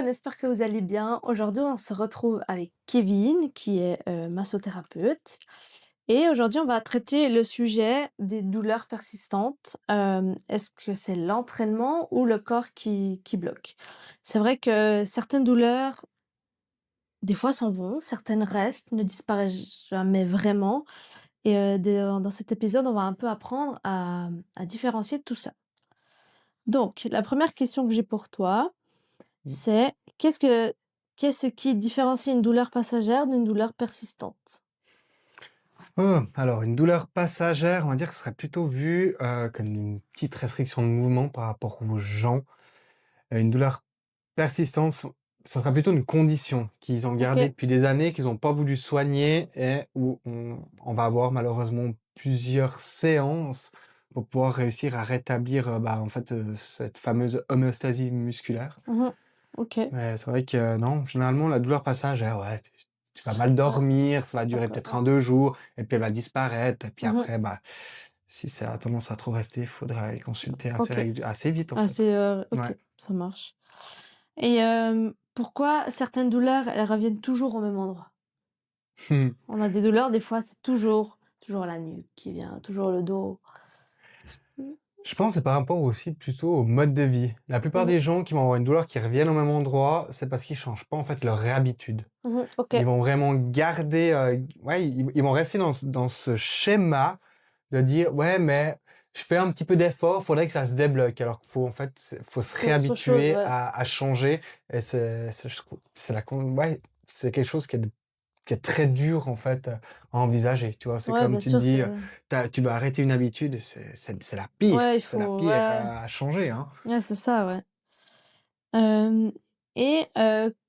on espère que vous allez bien. Aujourd'hui, on se retrouve avec Kevin, qui est massothérapeute. Et aujourd'hui, on va traiter le sujet des douleurs persistantes. Est-ce que c'est l'entraînement ou le corps qui bloque? C'est vrai que certaines douleurs, des fois, s'en vont, certaines restent, ne disparaissent jamais vraiment. Et dans cet épisode, on va un peu apprendre à différencier tout ça. Donc, la première question que j'ai pour toi, Mmh. c'est qu'est-ce qui différencie une douleur passagère d'une douleur persistante? Alors une douleur passagère, on va dire que ce serait plutôt vu, comme une petite restriction de mouvement par rapport aux gens. Une douleur persistante, ça sera plutôt une condition qu'ils ont gardée OK. depuis des années, qu'ils ont pas voulu soigner et où on va avoir malheureusement plusieurs séances pour pouvoir réussir à rétablir, en fait, cette fameuse homéostasie musculaire. Mmh. OK. Mais c'est vrai que non, généralement la douleur passagère, ouais, tu vas mal Ah, dormir, ça va durer d'accord, peut-être ouais. 1-2 jours et puis elle va disparaître et puis Mmh. après, si ça a tendance à trop rester, il faudra aller consulter OK. assez vite en Ah, fait. c'est, Ouais. OK, ça marche et pourquoi certaines douleurs, elles reviennent toujours au même endroit? On a des douleurs, des fois, c'est toujours la nuque qui vient, toujours le dos. Mmh. Je pense que c'est par rapport aussi plutôt au mode de vie. La plupart Mmh. des gens qui vont avoir une douleur qui reviennent au même endroit, c'est parce qu'ils changent pas en fait leur réhabitude. Mmh. Ils OK. vont vraiment garder, ouais, ils vont rester dans ce schéma de dire: «Ouais, mais je fais un petit peu d'effort, faudrait que ça se débloque». Alors qu'il faut en fait, faut se C'est autre chose, réhabituer ouais. à changer et je trouve c'est la con ouais, c'est quelque chose qui est très dur en fait, à envisager, tu vois? C'est Ouais, comme bien tu te sûr, dis, c'est tu vas arrêter une habitude et c'est ouais, il c'est la faut pire ouais, à changer, hein. ouais, c'est ça, ouais. Hem et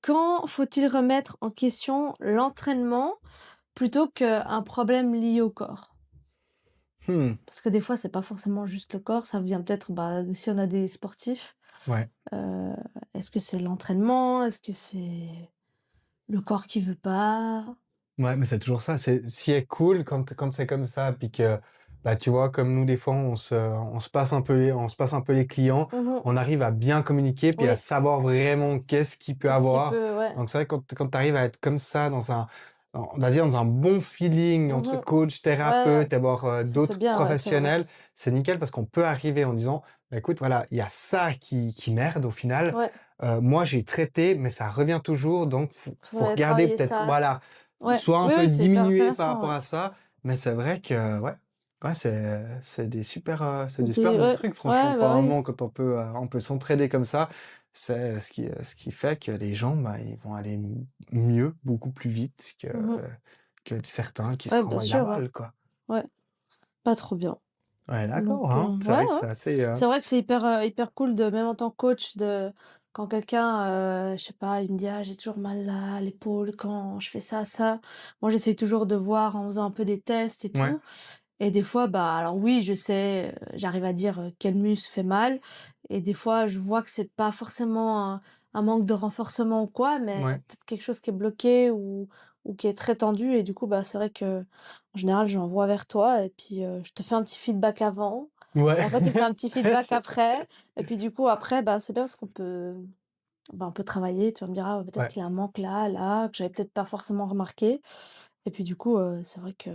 quand faut-il remettre en question l'entraînement plutôt qu'un problème lié au corps? Mmh, Parce que des fois, c'est pas forcément juste le corps, ça vient peut-être, bah, si on a des sportifs, ouais. heu, est-ce que c'est l'entraînement? Est-ce que c'est le corps qui veut pas? Ouais, mais c'est toujours ça, c'est ce qui est cool quand c'est comme ça, puis que, tu vois, comme nous, des fois, on se passe un peu les clients, Mmh. on arrive à bien communiquer, puis à Oui, savoir vraiment qu'est-ce qu'il peut qu'est-ce qui avoir. peut ouais. Donc c'est vrai quand tu arrives à être comme ça on va dire dans un bon feeling entre Mmh. coach, Ouais, ouais, thérapeute, avoir, ça c'est d'autres bien, ouais, c'est vrai. professionnels, c'est nickel parce qu'on peut arriver en disant: «Bah, écoute, voilà, il y a ça qui merde au final, Ouais, moi j'ai traité, mais ça revient toujours, donc faut faudrait regarder travailler peut-être» ça, voilà. ouais. Soit un Oui, peu oui, c'est hyper diminué par intéressant, rapport ouais. à ça, mais c'est vrai que ouais, c'est des super Des bons ouais, trucs franchement. ouais, Par bah, oui. moment quand on peut s'entraider comme ça, c'est ce qui fait que les gens, ils vont aller mieux, beaucoup plus vite Mmh. que certains qui se Ouais, bien renvoient la sûr, ouais. balle, quoi. Ouais, pas trop bien. Ouais, Donc d'accord, hein. C'est ouais, vrai que ouais. c'est assez, C'est vrai que c'est hyper cool de même en tant que coach de quand quelqu'un, je sais pas, il me dit: «Ah, j'ai toujours mal là, à l'épaule quand je fais ça, ça». Moi, j'essaye toujours de voir en faisant un peu des tests et ouais, tout et des fois, bah, alors oui, je sais, j'arrive à dire, quel muscle fait mal et des fois, je vois que c'est pas forcément un manque de renforcement ou quoi, mais ouais, peut-être quelque chose qui est bloqué ou qui est très tendu et du coup, bah, c'est vrai que en général, j'envoie vers toi et puis, je te fais un petit feedback avant et ouais. après tu me fais un petit feedback C'est après et puis du coup après, bah, c'est bien parce qu'on peut, bah, on peut travailler. Tu vas me dire: «Ah, peut-être ouais, qu'il y a un manque là, là, que j'avais peut-être pas forcément remarqué» et puis du coup, c'est vrai que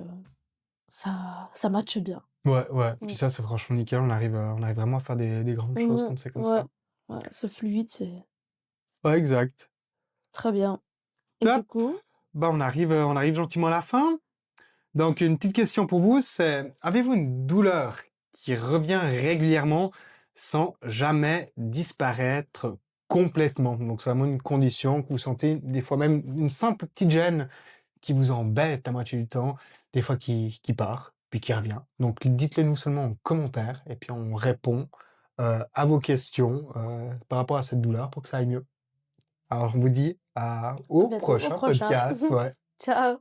ça matche bien. ouais, ouais. Mmh. Puis ça, c'est franchement nickel. On arrive vraiment à faire des grandes choses Mmh. comme c'est comme Ouais, ça. ouais, c'est fluide, c'est Ouais, exact. très bien et du Top! coup On arrive gentiment à la fin. Donc une petite question pour vous, c'est avez-vous une douleur qui revient régulièrement sans jamais disparaître complètement? Donc c'est vraiment une condition que vous sentez, des fois même une simple petite gêne qui vous embête la moitié du temps, des fois qui part, puis qui revient. Donc dites-le nous seulement en commentaire et puis on répond, à vos questions, par rapport à cette douleur pour que ça aille mieux. Alors on vous dit à au bientôt, au prochain prochain. podcast, ouais. Ciao.